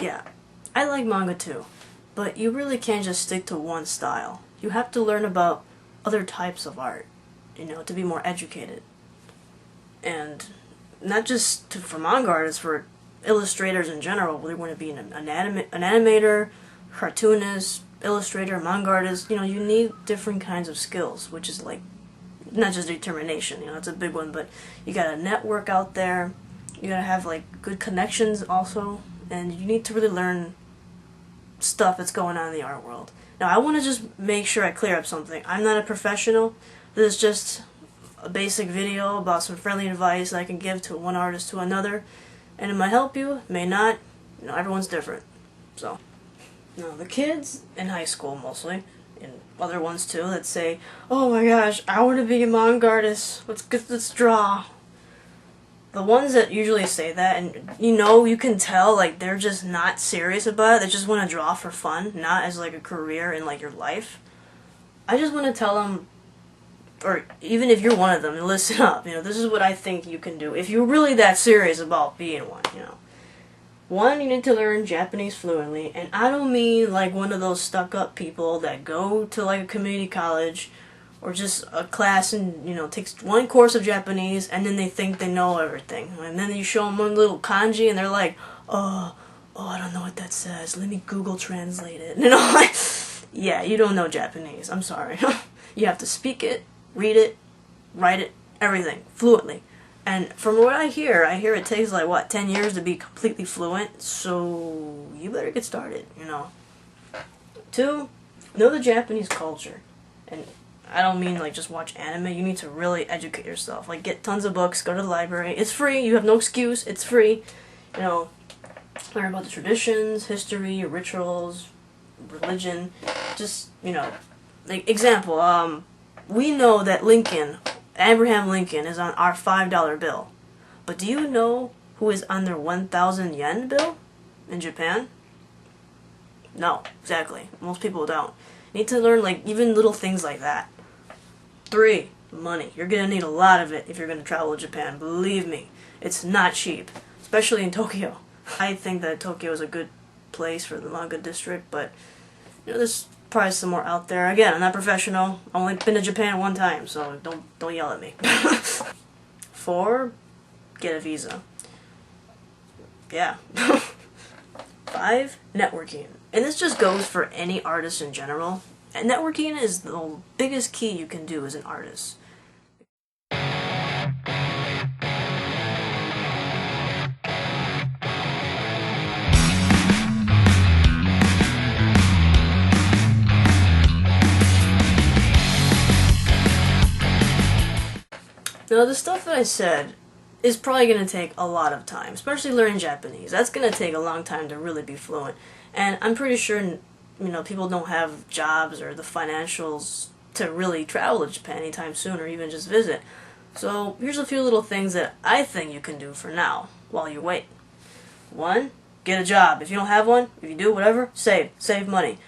Yeah, I like manga too, but you really can't just stick to one style. You have to learn about other types of art, to be more educated. And not just for manga artists, for illustrators in general, whether you want to be an animator, cartoonist, illustrator, manga artist, you need different kinds of skills, which is like not just determination, it's a big one, but you gotta network out there, you gotta have like good connections also, and you need to really learn stuff that's going on in the art world. Now, I want to just make sure I clear up something. I'm not a professional. This is just a basic video about some friendly advice I can give to one artist to another, and it might help you, it may not. Everyone's different. So, now the kids in high school mostly, and other ones too, that say, "Oh my gosh, I want to be a manga artist. Let's draw." The ones that usually say that, and you can tell, like, they're just not serious about it. They just want to draw for fun, not as like a career in like your life. I just want to tell them, or even if you're one of them, listen up. This is what I think you can do if you're really that serious about being one. One, you need to learn Japanese fluently, and I don't mean like one of those stuck-up people that go to like a community college or just a class and, takes one course of Japanese and then they think they know everything. And then you show them one little kanji and they're like, oh, I don't know what that says. Let me Google translate it. Like, yeah, you don't know Japanese. I'm sorry. You have to speak it, read it, write it, everything, fluently. And from what I hear it takes like, 10 years to be completely fluent, so you better get started, Two, know the Japanese culture. And I don't mean like just watch anime, you need to really educate yourself. Like, get tons of books, go to the library, it's free, you have no excuse, it's free. Learn about the traditions, history, rituals, religion, just, like, example, we know that Abraham Lincoln is on our $5 bill. But do you know who is on their 1,000 yen bill in Japan? No, exactly. Most people don't. You need to learn, like, even little things like that. 3, money. You're going to need a lot of it if you're going to travel to Japan. Believe me, it's not cheap, especially in Tokyo. I think that Tokyo is a good place for the manga district, but there's probably some more out there. Again, I'm not professional. I've only been to Japan one time, so don't yell at me. 4, get a visa. Yeah. 5, networking. And this just goes for any artist in general. And networking is the biggest key you can do as an artist. Now, the stuff that I said is probably going to take a lot of time, especially learning Japanese. That's going to take a long time to really be fluent. And I'm pretty sure, people don't have jobs or the financials to really travel to Japan anytime soon or even just visit. So here's a few little things that I think you can do for now while you wait. 1, get a job. If you don't have one, if you do, whatever, save. Save money.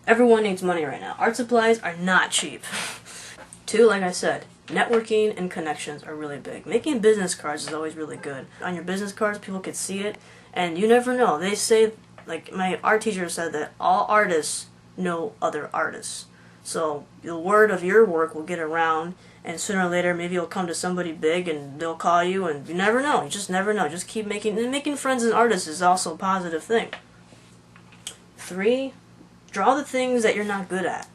Everyone needs money right now. Art supplies are not cheap. 2, like I said, networking and connections are really big. Making business cards is always really good. On your business cards, people can see it, and you never know. They say, like my art teacher said, that all artists know other artists. So the word of your work will get around, and sooner or later maybe you'll come to somebody big and they'll call you, and you never know. You just never know. Just keep making friends as artists is also a positive thing. 3, draw the things that you're not good at.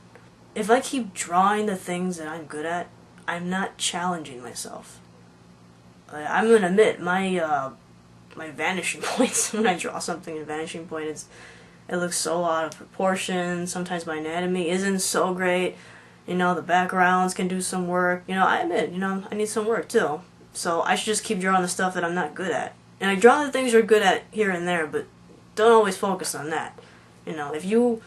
If I keep drawing the things that I'm good at, I'm not challenging myself. I'm gonna admit, my vanishing points, when I draw something in vanishing point, it looks so out of proportion. Sometimes my anatomy isn't so great. The backgrounds can do some work. I admit, I need some work too. So I should just keep drawing the stuff that I'm not good at. And I draw the things you're good at here and there, but don't always focus on that. If you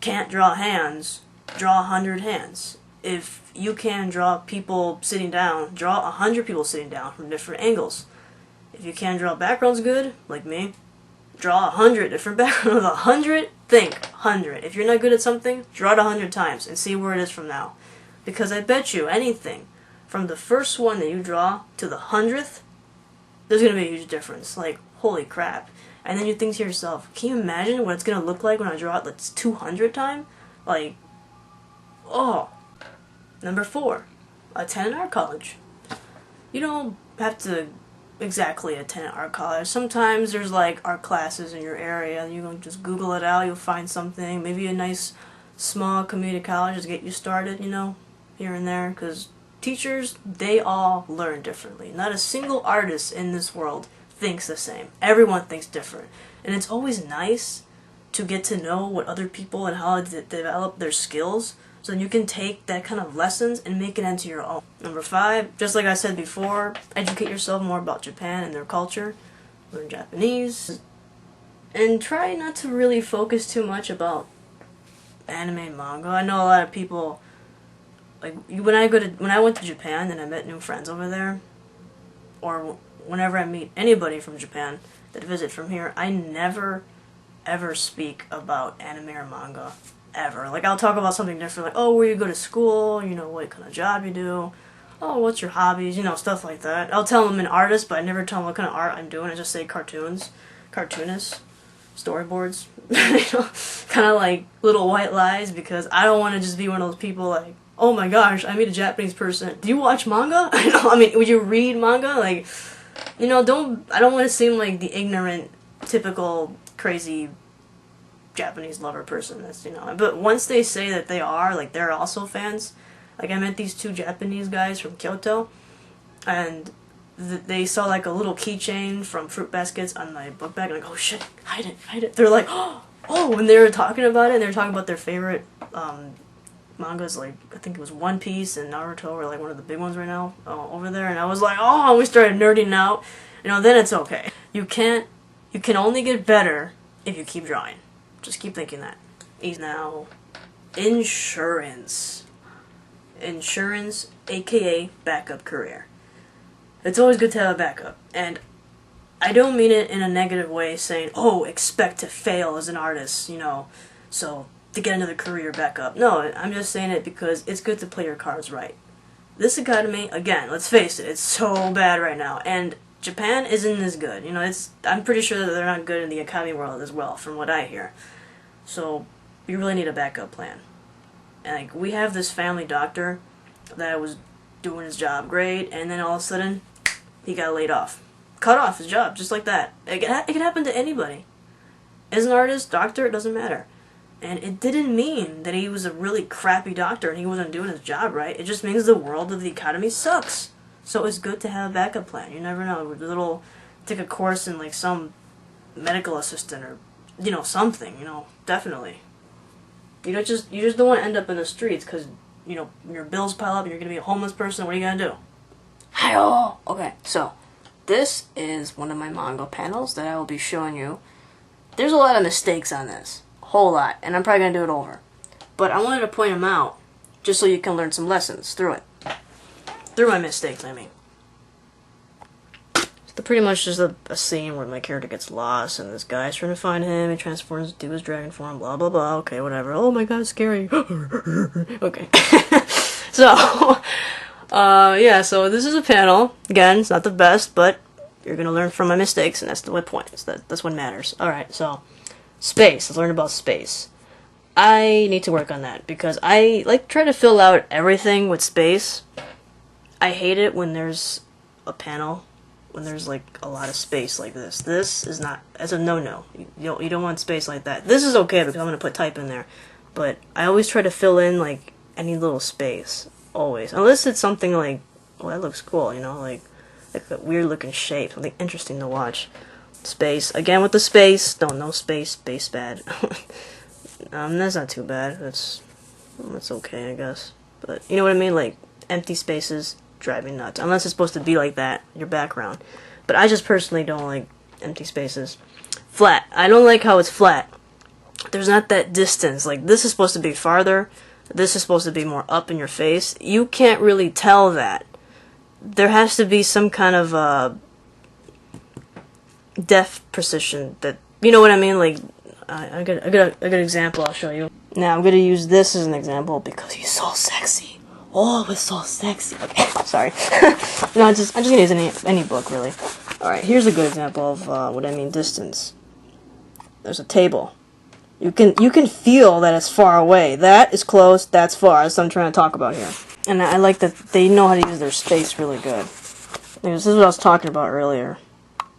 can't draw hands, draw 100 hands. If you can draw people sitting down, draw 100 people sitting down from different angles. If you can draw backgrounds good, like me, draw 100 different backgrounds. 100, think 100. If you're not good at something, draw it 100 times and see where it is from now. Because I bet you anything, from the first one that you draw to the 100th, there's going to be a huge difference. Like, holy crap. And then you think to yourself, can you imagine what it's gonna look like when I draw it like 200 times? Like, oh. Number 4, attend an art college. You don't have to exactly attend an art college. Sometimes there's like art classes in your area. You can just Google it out, you'll find something. Maybe a nice small community college to get you started, you know, here and there. Because teachers, they all learn differently. Not a single artist in this world thinks the same. Everyone thinks different. And it's always nice to get to know what other people and how they develop their skills, so you can take that kind of lessons and make it into your own. Number 5, just like I said before, educate yourself more about Japan and their culture. Learn Japanese. And try not to really focus too much about anime and manga. I know a lot of people, like, when I went to Japan and I met new friends over there, or whenever I meet anybody from Japan that visit from here, I never ever speak about anime or manga. Ever. Like, I'll talk about something different, like, oh, where you go to school, you know, what kind of job you do, oh, what's your hobbies, you know, stuff like that. I'll tell them I'm an artist, but I never tell them what kind of art I'm doing. I just say cartoons, cartoonists, storyboards, you know, kind of like little white lies, because I don't want to just be one of those people like, oh my gosh, I meet a Japanese person. Do you watch manga? I mean, would you read manga? Like, you know, I don't want to seem like the ignorant, typical, crazy Japanese lover person. That's, you know, but once they say that they are, like, they're also fans. Like, I met these 2 Japanese guys from Kyoto, and they saw like a little keychain from Fruit Baskets on my book bag, and like, oh shit, hide it. They're like, oh, when they were talking about it, and they were talking about their favorite mangas, like, I think it was One Piece and Naruto are like one of the big ones right now over there, and I was like, oh, we started nerding out. You know, then it's okay. You can only get better if you keep drawing. Just keep thinking that. Now, insurance. Insurance, aka backup career. It's always good to have a backup. And I don't mean it in a negative way, saying, oh, expect to fail as an artist, you know, so to get another career backup. No, I'm just saying it because it's good to play your cards right. This economy, again, let's face it, it's so bad right now. And Japan isn't as good. You know, I'm pretty sure that they're not good in the economy world as well, from what I hear. So, you really need a backup plan. And, like, we have this family doctor that was doing his job great, and then all of a sudden, he got laid off. Cut off his job, just like that. It can happen to anybody. As an artist, doctor, it doesn't matter. And it didn't mean that he was a really crappy doctor and he wasn't doing his job right. It just means the world of the economy sucks. So it's good to have a backup plan. You never know. Take a course in, like, some medical assistant or, you know, something, you know, definitely. You just don't want to end up in the streets because, you know, your bills pile up and you're going to be a homeless person. What are you going to do? Hi-oh! Okay, so this is one of my manga panels that I will be showing you. There's a lot of mistakes on this. Whole lot. And I'm probably going to do it over. But I wanted to point them out just so you can learn some lessons through it. Through my mistakes, I mean. So pretty much just a scene where my character gets lost and this guy's trying to find him. He transforms to his dragon form, blah blah blah. Okay, whatever. Oh my god, scary. Okay. So, yeah, so this is a panel. Again, it's not the best, but you're going to learn from my mistakes, and that's the point. That's what matters. Alright, so, space. Let's learn about space. I need to work on that, because I, like, try to fill out everything with space. I hate it when there's a panel, when there's, like, a lot of space like this. This is not, as a no-no. You don't want space like that. This is okay, because I'm going to put type in there. But I always try to fill in, like, any little space. Always. Unless it's something like, oh, that looks cool, you know, like a weird-looking shape, something interesting to watch. Space. Again with the space. No space. Space bad. That's not too bad. That's okay, I guess. But, you know what I mean? Like, empty spaces drive me nuts. Unless it's supposed to be like that, your background. But I just personally don't like empty spaces. Flat. I don't like how it's flat. There's not that distance. Like, this is supposed to be farther. This is supposed to be more up in your face. You can't really tell that. There has to be some kind of depth precision that, you know what I mean? Like, I got a good example I'll show you. Now I'm gonna use this as an example because he's so sexy. Oh, it's so sexy. Okay, sorry. No, I'm just gonna use any book really. Alright, here's a good example of what I mean distance. There's a table. You can feel that it's far away. That is close, that's far. That's what I'm trying to talk about here. And I like that they know how to use their space really good. This is what I was talking about earlier.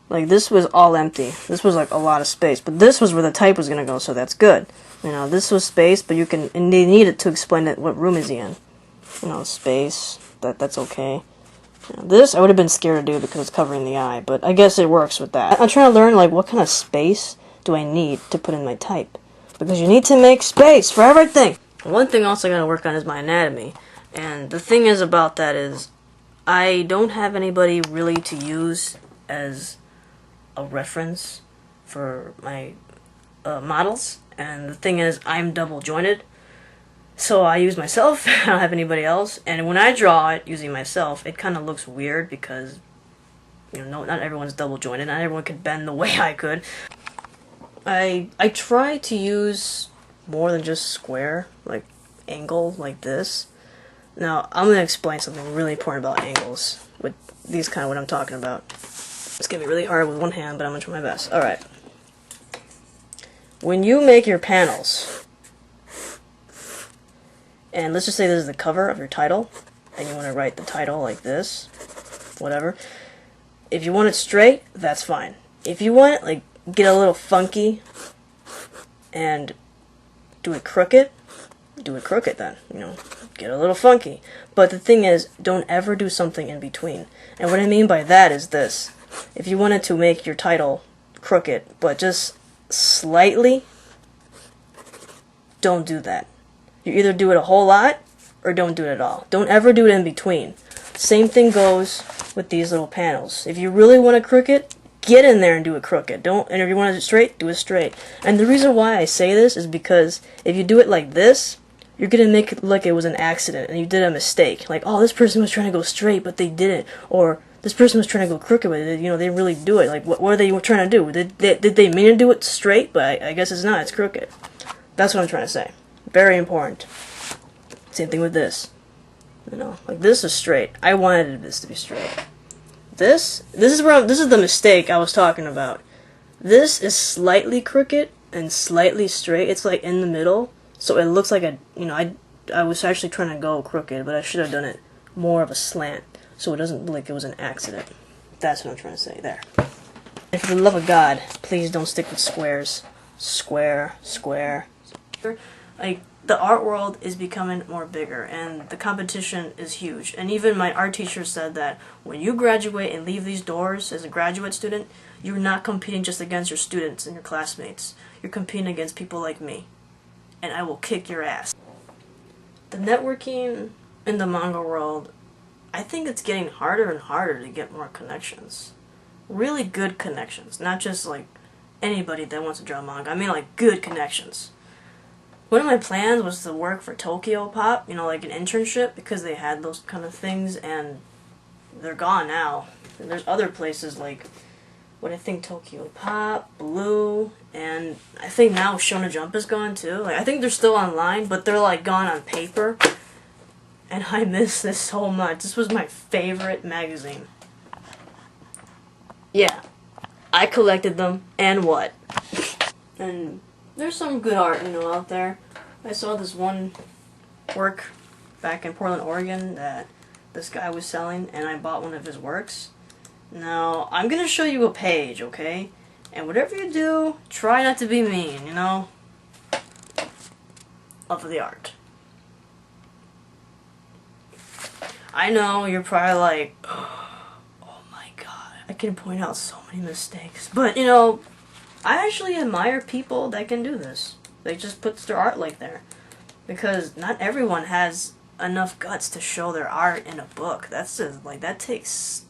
Like, this was all empty. This was, like, a lot of space. But this was where the type was going to go, so that's good. You know, this was space, but you can... And they need it to explain it, what room is he in. You know, space. That's okay. You know, this, I would have been scared to do because it's covering the eye. But I guess it works with that. I'm trying to learn, like, what kind of space do I need to put in my type. Because you need to make space for everything. One thing also I got to work on is my anatomy. And the thing is about that is... I don't have anybody really to use as a reference for my models, and the thing is I'm double jointed, so I use myself. I don't have anybody else, and when I draw it using myself, it kind of looks weird because, you know, not everyone's double jointed, not everyone could bend the way I could. I try to use more than just square, like angle like this. Now, I'm going to explain something really important about angles with these kind of what I'm talking about. It's going to be really hard with one hand, but I'm going to try my best. Alright. When you make your panels, and let's just say this is the cover of your title, and you want to write the title like this, whatever. If you want it straight, that's fine. If you want it, like, get a little funky, and do it crooked, do it crooked then, you know. Get a little funky. But the thing is, don't ever do something in between. And what I mean by that is this. If you wanted to make your title crooked, but just slightly, don't do that. You either do it a whole lot, or don't do it at all. Don't ever do it in between. Same thing goes with these little panels. If you really want to crooked, get in there and do it crooked. And if you want it straight, do it straight. And the reason why I say this is because if you do it like this, you're going to make it like it was an accident and you did a mistake. Like, oh, this person was trying to go straight, but they didn't. Or this person was trying to go crooked, but they didn't really do it. Like, what are they trying to do? Did they mean to do it straight? But I guess it's not. It's crooked. That's what I'm trying to say. Very important. Same thing with this. You know, like this is straight. I wanted this to be straight. This is the mistake I was talking about. This is slightly crooked and slightly straight. It's like in the middle. So it looks like I was actually trying to go crooked, but I should have done it more of a slant, so it doesn't look like it was an accident. That's what I'm trying to say there. And for the love of God, please don't stick with squares. Square, square. Like, the art world is becoming more bigger, and the competition is huge. And even my art teacher said that when you graduate and leave these doors as a graduate student, you're not competing just against your students and your classmates. You're competing against people like me. And I will kick your ass. The networking in the manga world, I think it's getting harder and harder to get more connections. Really good connections, not just like anybody that wants to draw manga. I mean like good connections. One of my plans was to work for Tokyo Pop, you know, like an internship, because they had those kind of things, and they're gone now. And there's other places like what I think Tokyo Pop, Blue, and I think now Shonen Jump is gone too. Like, I think they're still online, but they're like gone on paper. And I miss this so much. This was my favorite magazine. Yeah, I collected them, and what? And there's some good art, you know, out there. I saw this one work back in Portland, Oregon that this guy was selling, and I bought one of his works. Now, I'm going to show you a page, okay? And whatever you do, try not to be mean, you know? Love of the art. I know, you're probably like, oh my god, I can point out so many mistakes. But, you know, I actually admire people that can do this. They just put their art like there. Because not everyone has enough guts to show their art in a book. That's just, like, that takes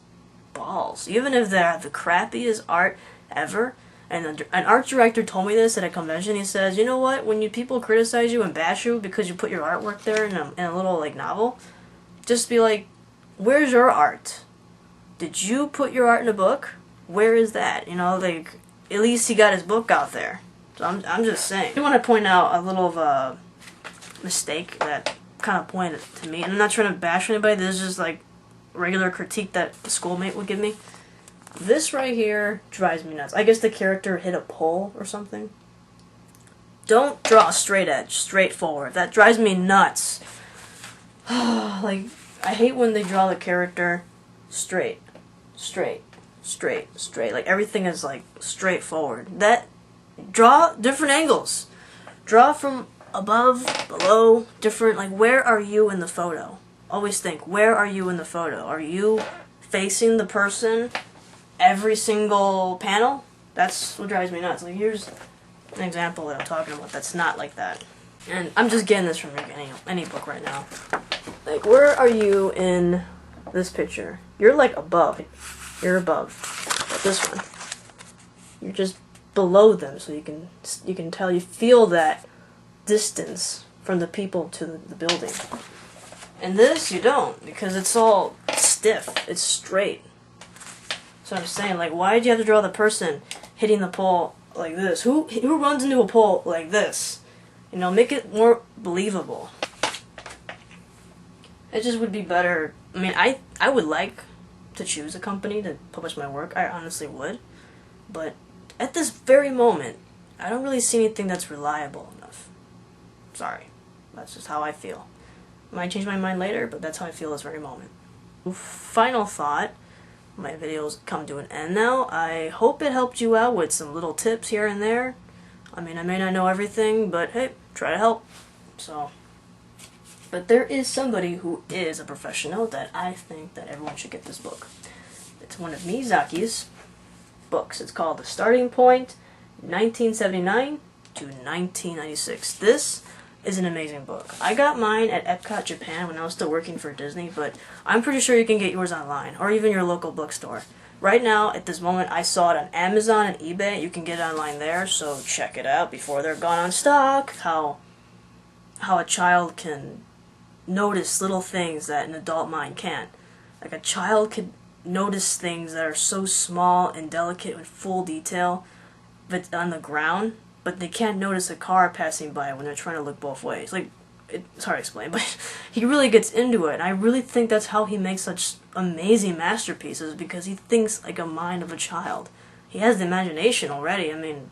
balls. Even if they're the crappiest art ever. And an art director told me this at a convention. He says, you know what, when people criticize you and bash you because you put your artwork there in a little, like, novel, just be like, where's your art? Did you put your art in a book? Where is that? You know, like, at least he got his book out there. So I'm just saying. I want to point out a little of a mistake that kind of pointed to me. And I'm not trying to bash anybody. This is just, like, regular critique that the schoolmate would give me. This right here drives me nuts. I guess the character hit a pole or something. Don't draw a straight edge, straight forward. That drives me nuts. Like, I hate when they draw the character straight, straight, straight, straight. Like, everything is, like, straightforward. Draw different angles. Draw from above, below, different, like, where are you in the photo? Always think, where are you in the photo? Are you facing the person every single panel? That's what drives me nuts. Like, here's an example that I'm talking about that's not like that. And I'm just getting this from any book right now. Like, where are you in this picture? You're like above. You're above. But this one, you're just below them, so you can tell, you feel that distance from the people to the building. And this you don't, because it's all stiff. It's straight. So I'm saying, like, why did you have to draw the person hitting the pole like this? Who runs into a pole like this? You know, make it more believable. It just would be better. I mean, I would like to choose a company to publish my work. I honestly would. But at this very moment, I don't really see anything that's reliable enough. Sorry. That's just how I feel. Might change my mind later, but that's how I feel this very moment. Final thought. My video's come to an end now. I hope it helped you out with some little tips here and there. I mean, I may not know everything, but hey, try to help. But there is somebody who is a professional that I think that everyone should get this book. It's one of Miyazaki's books. It's called The Starting Point, 1979 to 1996. This is an amazing book. I got mine at Epcot, Japan when I was still working for Disney, but I'm pretty sure you can get yours online, or even your local bookstore. Right now, at this moment, I saw it on Amazon and eBay. You can get it online there, so check it out before they're gone on stock. How a child can notice little things that an adult mind can't. Like, a child could notice things that are so small and delicate with full detail but on the ground, but they can't notice a car passing by when they're trying to look both ways. Like, it's hard to explain, but he really gets into it, and I really think that's how he makes such amazing masterpieces, because he thinks like a mind of a child. He has the imagination already. I mean,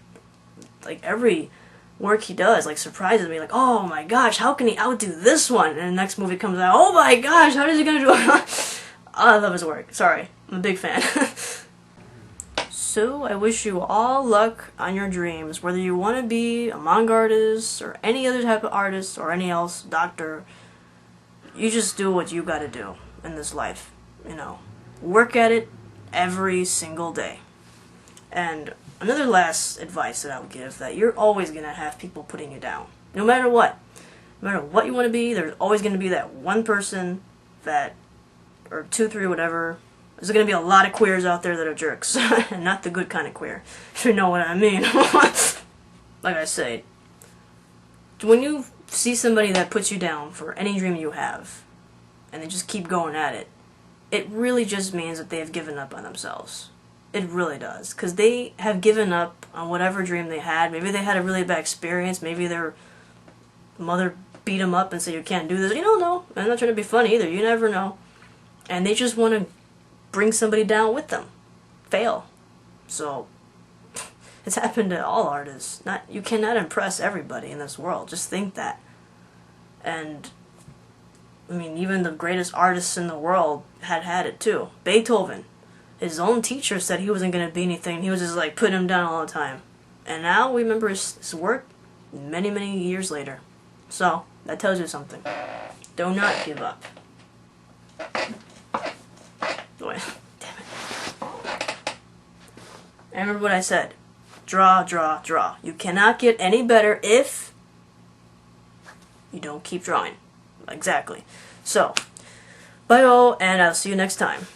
like, every work he does, like, surprises me, like, oh my gosh, how can he outdo this one? And the next movie comes out, oh my gosh, how is he gonna do it? I love his work. Sorry, I'm a big fan. So, I wish you all luck on your dreams, whether you want to be a manga artist, or any other type of artist, or any else, doctor. You just do what you gotta do in this life, you know. Work at it every single day. And another last advice that I would give, that you're always gonna have people putting you down. No matter what. No matter what you want to be, there's always gonna be that one person that, or two, three, whatever. There's going to be a lot of queers out there that are jerks. And not the good kind of queer. If you know what I mean. Like I say, when you see somebody that puts you down for any dream you have, and they just keep going at it, it really just means that they have given up on themselves. It really does. Because they have given up on whatever dream they had. Maybe they had a really bad experience. Maybe their mother beat them up and said, you can't do this. You don't know. I'm not trying to be funny either. You never know. And they just want to bring somebody down with them. Fail. So, it's happened to all artists. You cannot impress everybody in this world. Just think that. And, I mean, even the greatest artists in the world had it too. Beethoven. His own teacher said he wasn't going to be anything. He was just like putting him down all the time. And now we remember his work many, many years later. So, that tells you something. Do not give up. Damn it. And remember what I said. Draw, draw, draw. You cannot get any better if you don't keep drawing. Exactly. So, bye all, and I'll see you next time.